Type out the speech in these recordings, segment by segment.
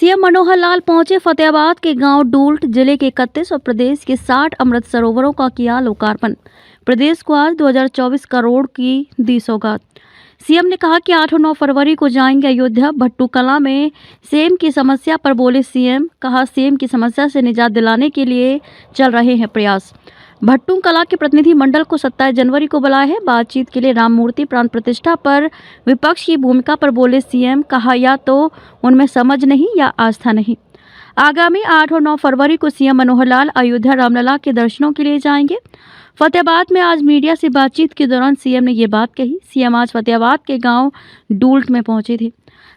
CM Manohar Lal पहुंचे फतेहाबाद के गांव डूल्ट। जिले के 31 और प्रदेश के 60 अमृत सरोवरों का किया लोकार्पण। प्रदेश को आज 2024 करोड़ की दी सौगात। सीएम ने कहा कि 8 और 9 फरवरी को जाएंगे अयोध्या। भट्टू कला में सेम की समस्या पर बोले सीएम। कहा सेम की समस्या से निजात दिलाने के लिए चल रहे हैं प्रयास। भट्टू कला के प्रतिनिधि मंडल को 27 जनवरी को बुलाया है बातचीत के लिए। राम मूर्ति प्राण प्रतिष्ठा पर विपक्ष की भूमिका पर बोले सीएम। कहा या तो उनमें समझ नहीं या आस्था नहीं। आगामी 8 और 9 फरवरी को सीएम मनोहर लाल अयोध्या रामलला के दर्शनों के लिए जाएंगे। फतेहाबाद में आज मीडिया से बातचीत के दौरान सीएम ने ये बात कही। सीएम आज फतेहाबाद के गांव डूल्ट में पहुंचे थे,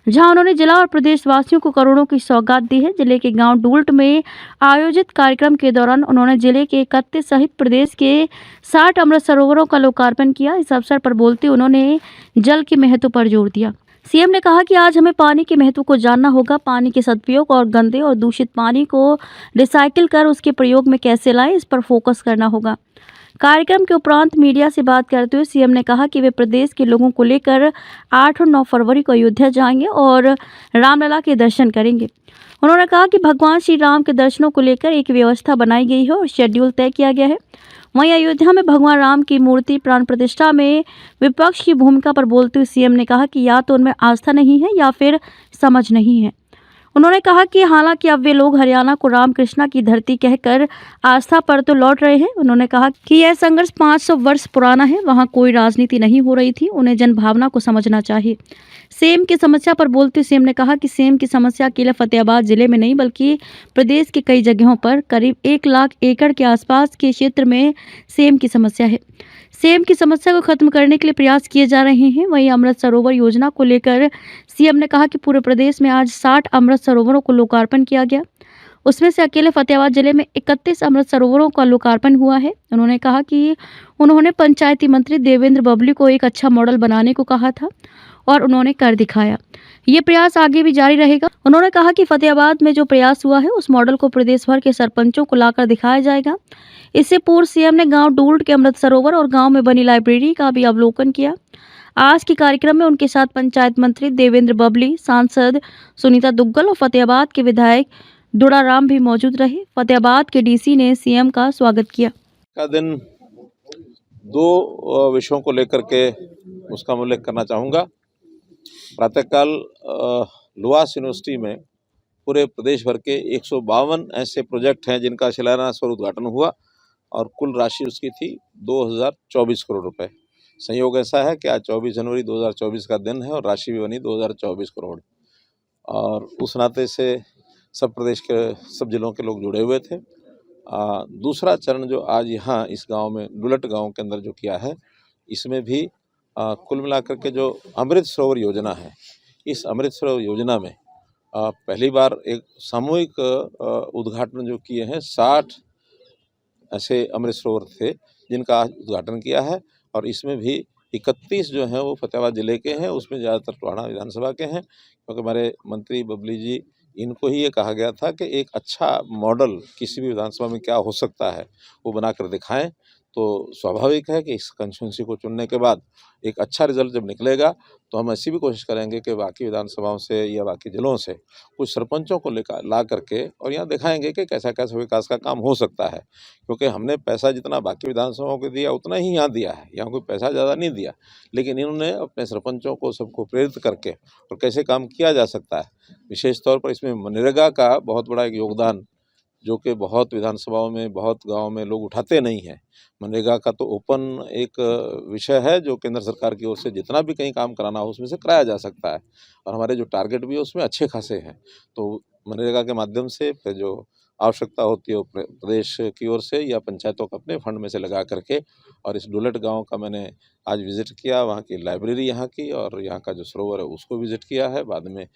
जहां उन्होंने जिला और प्रदेशवासियों को करोड़ों की सौगात दी है। जिले के गांव डूल्ट में आयोजित कार्यक्रम के दौरान उन्होंने जिले के 31 सहित प्रदेश के 60 अमृत सरोवरों का लोकार्पण किया। इस अवसर पर बोलते उन्होंने जल के महत्व पर जोर दिया। सीएम ने कहा कि आज हमें पानी के महत्व को जानना होगा। पानी के सदुपयोग और गंदे और दूषित पानी को रिसाइकिल कर उसके प्रयोग में कैसे लाएं, इस पर फोकस करना होगा। कार्यक्रम के उपरांत मीडिया से बात करते हुए सीएम ने कहा कि वे प्रदेश के लोगों को लेकर 8 और 9 फरवरी को अयोध्या जाएंगे और रामलला के दर्शन करेंगे। उन्होंने कहा कि भगवान श्री राम के दर्शनों को लेकर एक व्यवस्था बनाई गई है और शेड्यूल तय किया गया है। वहीं अयोध्या में भगवान राम की मूर्ति प्राण प्रतिष्ठा में विपक्ष की भूमिका पर बोलते हुए सीएम ने कहा कि या तो उनमें आस्था नहीं है या फिर समझ नहीं है। उन्होंने कहा कि हालांकि अब वे लोग हरियाणा को रामकृष्णा की धरती कहकर आस्था पर तो लौट रहे हैं। उन्होंने कहा कि यह संघर्ष 500 वर्ष पुराना है। वहां कोई राजनीति नहीं हो रही थी। उन्हें जनभावना को समझना चाहिए। सेम की समस्या पर बोलते सीएम ने कहा कि सेम की समस्या अकेले फतेहाबाद जिले में नहीं बल्कि प्रदेश के कई जगहों पर करीब 1 लाख एकड़ के आसपास के क्षेत्र में सेम की समस्या है। सेम की समस्या को खत्म करने के लिए प्रयास किए जा रहे हैं। वहीं अमृत सरोवर योजना को लेकर सीएम ने कहा कि पूरे प्रदेश में आज 60 अमृत सरोवरों को लोकार्पण किया गया। उसमें से अकेले फतेहाबाद जिले में 31 अमृत सरोवरों का लोकार्पण हुआ है। उन्होंने कहा कि उन्होंने पंचायती मंत्री देवेंद्र बबली को एक अच्छा मॉडल बनाने को कहा था और उन्होंने कर दिखाया। ये प्रयास आगे भी जारी रहेगा। उन्होंने कहा कि फतेहाबाद में जो प्रयास हुआ है उस मॉडल को प्रदेश भर के सरपंचों को लाकर दिखाया जाएगा। इससे पूर्व सीएम ने गांव डूल्ट के अमृत सरोवर और गांव में बनी लाइब्रेरी का भी अवलोकन किया। आज के कार्यक्रम में उनके साथ पंचायत मंत्री देवेंद्र बबली, सांसद सुनीता दुग्गल और फतेहाबाद के विधायक दुड़ाराम भी मौजूद रहे। फतेहाबाद के डीसी ने सीएम का स्वागत किया। का दिन 2 विषयों को लेकर के उसका उल्लेख करना चाहूँगा। प्रातःकाल लुआस यूनिवर्सिटी में पूरे प्रदेश भर के 152 ऐसे प्रोजेक्ट हैं जिनका शिलान्यास और उद्घाटन हुआ और कुल राशि उसकी थी 2024 करोड़ रुपए। संयोग ऐसा है कि आज 24 जनवरी 2024 का दिन है और राशि भी बनी 2024 करोड़। और उस नाते से सब प्रदेश के सब जिलों के लोग जुड़े हुए थे। दूसरा चरण जो आज यहाँ इस गांव में डुलट गांव के अंदर जो किया है, इसमें भी कुल मिलाकर के जो अमृत सरोवर योजना है, इस अमृत सरोवर योजना में पहली बार एक सामूहिक उद्घाटन जो किए हैं। 60 ऐसे अमृत सरोवर थे जिनका आज उद्घाटन किया है और इसमें भी 31 जो हैं वो फतेहाबाद जिले के हैं। उसमें ज़्यादातर टोहाना विधानसभा के हैं, क्योंकि हमारे मंत्री बबली जी, इनको ही ये कहा गया था कि एक अच्छा मॉडल किसी भी विधानसभा में क्या हो सकता है वो बनाकर दिखाएं। तो स्वाभाविक है कि इस कंस्टिट्यूंसी को चुनने के बाद एक अच्छा रिजल्ट जब निकलेगा तो हम ऐसी भी कोशिश करेंगे कि बाकी विधानसभाओं से या बाकी जिलों से कुछ सरपंचों को लेकर ला करके और यहाँ दिखाएंगे कि कैसा कैसा विकास का काम हो सकता है। क्योंकि हमने पैसा जितना बाकी विधानसभाओं को दिया उतना ही यहाँ दिया है, यहाँ कोई पैसा ज़्यादा नहीं दिया, लेकिन इन्होंने अपने सरपंचों को सबको प्रेरित करके और कैसे काम किया जा सकता है। विशेष तौर पर इसमें मनरेगा का बहुत बड़ा एक योगदान जो कि बहुत विधानसभाओं में, बहुत गाँव में लोग उठाते नहीं हैं। मनरेगा का तो ओपन एक विषय है जो केंद्र सरकार की ओर से जितना भी कहीं काम कराना हो उसमें से कराया जा सकता है और हमारे जो टारगेट भी है उसमें अच्छे खासे हैं। तो मनरेगा के माध्यम से फिर जो आवश्यकता होती है वो प्रदेश की ओर से या पंचायतों को अपने फंड में से लगा करके। और इस डुलट गांव का मैंने आज विज़िट किया, वहाँ की लाइब्रेरी यहाँ की और यहाँ का जो सरोवर है उसको विज़िट किया है। बाद में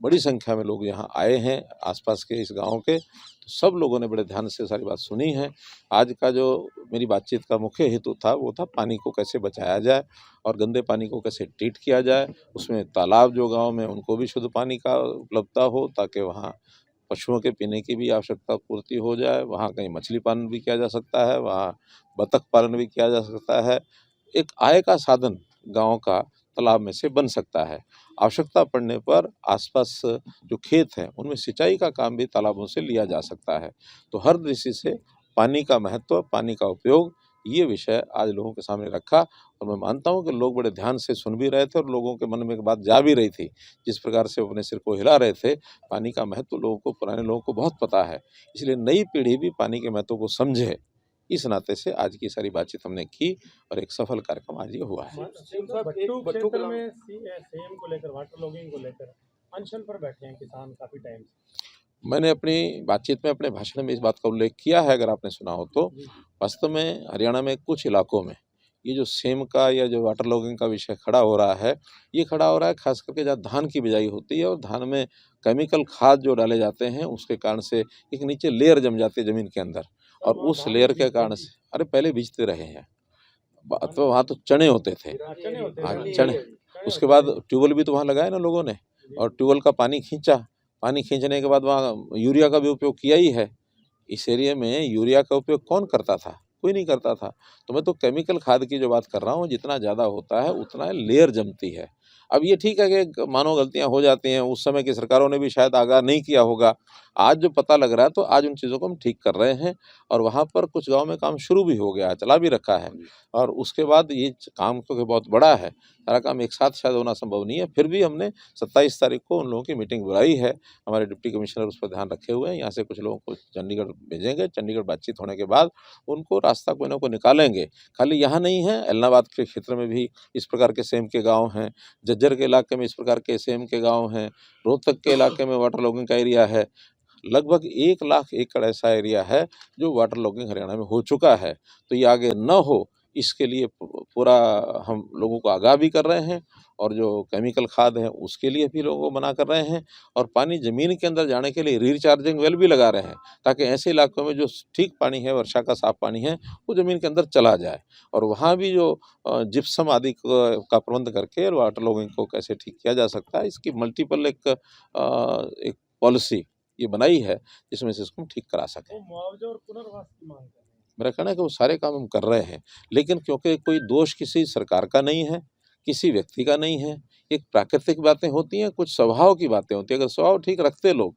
बड़ी संख्या में लोग यहाँ आए हैं आसपास के इस गांव के, तो सब लोगों ने बड़े ध्यान से सारी बात सुनी है। आज का जो मेरी बातचीत का मुख्य हेतु था वो था पानी को कैसे बचाया जाए और गंदे पानी को कैसे ट्रीट किया जाए। उसमें तालाब जो गांव में उनको भी शुद्ध पानी का उपलब्धता हो ताकि वहाँ पशुओं के पीने की भी आवश्यकता पूर्ति हो जाए। वहाँ कहीं मछली पालन भी किया जा सकता है, वहाँ बतख पालन भी किया जा सकता है। एक आय का साधन गाँव का तालाब में से बन सकता है। आवश्यकता पड़ने पर आसपास जो खेत हैं उनमें सिंचाई का काम भी तालाबों से लिया जा सकता है। तो हर दृष्टि से पानी का महत्व, पानी का उपयोग, ये विषय आज लोगों के सामने रखा और मैं मानता हूँ कि लोग बड़े ध्यान से सुन भी रहे थे और लोगों के मन में एक बात जा भी रही थी। जिस प्रकार से वो अपने सिर को हिला रहे थे, पानी का महत्व लोगों को, पुराने लोगों को बहुत पता है। इसलिए नई पीढ़ी भी पानी के महत्व को समझे, इस नाते से आज की सारी बातचीत हमने की और एक सफल कार्यक्रम आज ये हुआ है। भट्टू क्षेत्र में सीएम को लेकर, वाटर लॉगिंग को लेकर अनशन पर बैठे हैं किसान काफी टाइम से। मैंने अपनी बातचीत में, अपने भाषण में इस बात का उल्लेख किया है, अगर आपने सुना हो तो। वास्तव में हरियाणा में कुछ इलाकों में ये जो सेम का या जो वाटर लॉगिंग का विषय खड़ा हो रहा है, ये खड़ा हो रहा है खास करके जहाँ धान की बिजाई होती है और धान में केमिकल खाद जो डाले जाते हैं उसके कारण से एक नीचे लेयर जम जाती है ज़मीन के अंदर और उस लेयर के कारण से, अरे पहले बीजते रहे हैं, तो वहाँ तो चने होते थे। हाँ, चने। उसके बाद ट्यूबवेल भी तो वहाँ लगाए ना लोगों ने और ट्यूबवेल का पानी खींचा, पानी खींचने के बाद वहाँ यूरिया का भी उपयोग किया ही है। इस एरिया में यूरिया का उपयोग कौन करता था? कोई नहीं करता था। तो मैं तो केमिकल खाद की जो बात कर रहा हूँ, जितना ज़्यादा होता है उतना लेयर जमती है। अब ये ठीक है कि मानो गलतियाँ हो जाती हैं, उस समय की सरकारों ने भी शायद आगाह नहीं किया होगा। आज जो पता लग रहा है तो आज उन चीज़ों को हम ठीक कर रहे हैं और वहाँ पर कुछ गाँव में काम शुरू भी हो गया है, चला भी रखा है। और उसके बाद ये काम क्योंकि बहुत बड़ा है, सारा काम एक साथ शायद होना संभव नहीं है, फिर भी हमने 27 तारीख को उन लोगों की मीटिंग बुलाई है। हमारे डिप्टी कमिश्नर उस पर ध्यान रखे हुए हैं। यहाँ से कुछ लोगों को चंडीगढ़ भेजेंगे, चंडीगढ़ बातचीत होने के बाद उनको रास्ता कोई ना कोई निकालेंगे। खाली यहाँ नहीं है, एलनाबाद के क्षेत्र में भी इस प्रकार के सेम के गाँव हैं, झज्जर के इलाके में इस प्रकार के सेम के गाँव हैं, रोहतक के इलाके में वाटर लॉगिंग का एरिया है। लगभग 1 लाख एकड़ ऐसा एरिया है जो वाटर लॉगिंग हरियाणा में हो चुका है। तो ये आगे न हो, इसके लिए पूरा हम लोगों को आगाह भी कर रहे हैं और जो केमिकल खाद है उसके लिए भी लोगों को मना कर रहे हैं और पानी ज़मीन के अंदर जाने के लिए रिचार्जिंग वेल भी लगा रहे हैं, ताकि ऐसे इलाकों में जो ठीक पानी है, वर्षा का साफ पानी है, वो ज़मीन के अंदर चला जाए। और वहाँ भी जो जिप्सम आदि का प्रबंध करके वाटर लॉगिंग को कैसे ठीक किया जा सकता है, इसकी मल्टीपल एक पॉलिसी ये बनाई है जिसमें से इसको हम ठीक करा सकें। वो मुआवजा और पुनर्वास की मांग कर रहे हैं। मेरा कहना है कि वो सारे काम हम कर रहे हैं, लेकिन क्योंकि कोई दोष किसी सरकार का नहीं है, किसी व्यक्ति का नहीं है, एक प्राकृतिक बातें होती हैं, कुछ स्वभाव की बातें होती हैं। अगर स्वभाव ठीक रखते लोग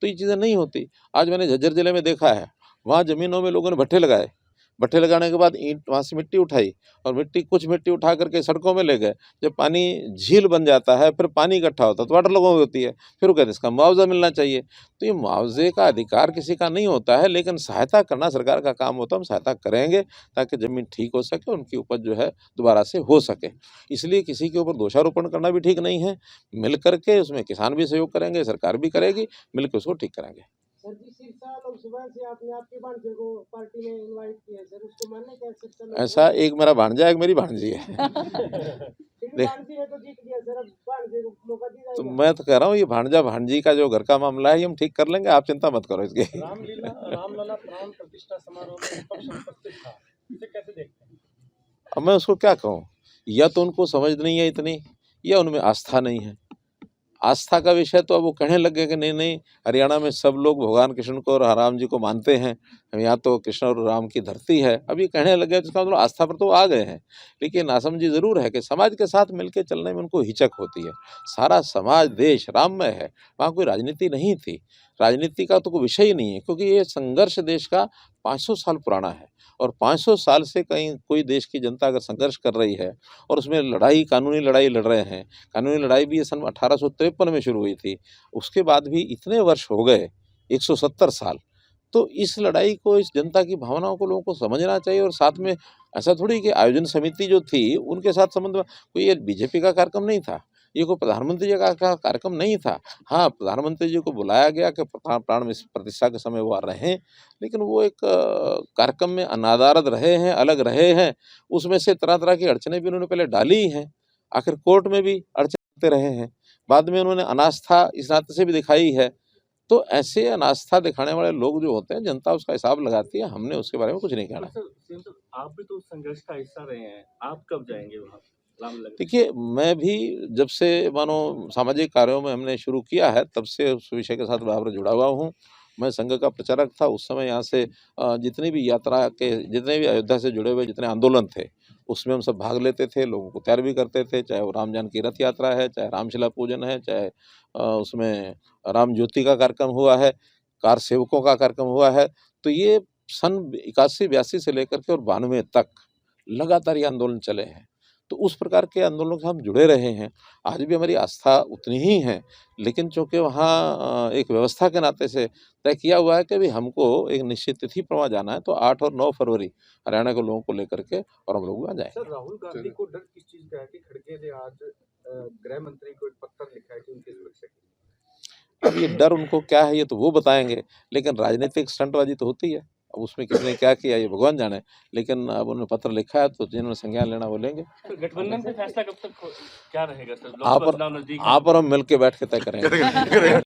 तो ये चीज़ें नहीं होती। आज मैंने झज्जर जिले में देखा है, वहाँ ज़मीनों में लोगों ने भट्ठे लगाए, भट्ठे लगाने के बाद ईंट वहाँ से मिट्टी उठाई और कुछ मिट्टी उठा करके सड़कों में ले गए। जब पानी झील बन जाता है, फिर पानी इकट्ठा होता है तो वाटर लॉगिंग होती है, फिर वो कहते हैं इसका मुआवजा मिलना चाहिए। तो ये मुआवजे का अधिकार किसी का नहीं होता है, लेकिन सहायता करना सरकार का काम होता है। हम सहायता करेंगे ताकि ज़मीन ठीक हो सके, उनकी उपज जो है दोबारा से हो सके। इसलिए किसी के ऊपर दोषारोपण करना भी ठीक नहीं है। मिल करके उसमें किसान भी सहयोग करेंगे, सरकार भी करेगी, मिल के उसको ठीक करेंगे। सर जी, सिरसा लोकसभा से आपने आपके भांजे को पार्टी में इनवाइट किया है, सर उसको मानने क्या सिरसा ऐसा एक मेरा भांजा, एक मेरी भांजी है। भांजी है तो जीत गया सर, अब भांजे को मौका दिया तो जाएगा। मैं तो कह रहा हूँ ये भांजा भांजी का जो घर का मामला है ये हम ठीक कर लेंगे, आप चिंता मत करो इसकी। रामलला प्राण प्रतिष्ठा समारोह में विपक्ष उपस्थित था, इसे कैसे देखते हैं? अब मैं उसको क्या कहूँ, या तो उनको समझ नहीं है इतनी, या उनमें आस्था नहीं है। आस्था का विषय तो अब वो कहने लग गए कि नहीं नहीं, हरियाणा में सब लोग भगवान कृष्ण को और राम जी को मानते हैं, हम यहाँ तो कृष्ण और राम की धरती है। अब ये कहने लग गए, जिसका मतलब आस्था पर तो आ गए हैं। लेकिन नासमझी ज़रूर है कि समाज के साथ मिलकर चलने में उनको हिचक होती है। सारा समाज देश राममय है, वहाँ कोई राजनीति नहीं थी। राजनीति का तो कोई विषय ही नहीं है, क्योंकि ये संघर्ष देश का 500 साल पुराना है और 500 साल से कहीं कोई देश की जनता अगर संघर्ष कर रही है और उसमें लड़ाई, कानूनी लड़ाई लड़ रहे हैं। कानूनी लड़ाई भी ये सन 1853 में शुरू हुई थी, उसके बाद भी इतने वर्ष हो गए, 170 साल। तो इस लड़ाई को, इस जनता की भावनाओं को लोगों को समझना चाहिए। और साथ में ऐसा थोड़ी कि आयोजन समिति जो थी उनके साथ संबंध, कोई ये बीजेपी का कार्यक्रम नहीं था, ये कोई प्रधानमंत्री जी का कार्यक्रम नहीं था। हाँ, प्रधानमंत्री जी को बुलाया गया कि प्राण प्रतिष्ठा के समय वो रहें, लेकिन वो एक कार्यक्रम में अनादारद रहे हैं, अलग रहे हैं। उसमें से तरह तरह की अड़चनें भी उन्होंने पहले डाली ही हैं, आखिर कोर्ट में भी अड़चन रहे हैं, बाद में उन्होंने अनास्था इस नाते से भी दिखाई है। तो ऐसे अनास्था दिखाने वाले लोग जो होते हैं, जनता उसका हिसाब लगाती है, हमने उसके बारे में कुछ नहीं कहना। आप भी तो संघर्ष का हिस्सा रहे हैं, आप कब जाएंगे वहाँ? देखिए, मैं भी जब से मानो सामाजिक कार्यों में हमने शुरू किया है, तब से उस विषय के साथ बराबर जुड़ा हुआ हूँ। मैं संघ का प्रचारक था उस समय। यहाँ से जितनी भी यात्रा के, जितने भी अयोध्या से जुड़े हुए जितने आंदोलन थे, उसमें हम सब भाग लेते थे, लोगों को तैयार भी करते थे, चाहे वो राम जानकी रथ यात्रा है, चाहे रामशिला पूजन है, चाहे उसमें राम ज्योति का कार्यक्रम हुआ है, कार सेवकों का कार्यक्रम हुआ है। तो ये सन 81-82 से लेकर के और 92 तक लगातार ये आंदोलन चले हैं। तो उस प्रकार के आंदोलनों से हम जुड़े रहे हैं। आज भी हमारी आस्था उतनी ही है, लेकिन चूँकि वहाँ एक व्यवस्था के नाते से तय किया हुआ है कि भई हमको एक निश्चित तिथि पर वहाँ जाना है, तो 8 और 9 फरवरी हरियाणा के लोगों को लेकर के और हम लोग वहाँ जाएँगे। सर, राहुल गांधी को डर किस चीज का है कि खड़गे ने आज गृह मंत्री को एक पत्र लिखा है कि उनकी सुरक्षा के लिए? अब ये डर उनको क्या है ये तो वो बताएँगे, लेकिन राजनीतिक स्टंटबाजी तो होती है। अब उसमें किसने क्या किया ये भगवान जाने, लेकिन अब उन्होंने पत्र लिखा है तो जिन्होंने संज्ञान लेना वो लेंगे। तो गठबंधन पे फैसला कब तक क्या रहेगा सर? आप लोकसभा चुनाव नजदीक है। आप और हम मिल के बैठ के तय करेंगे।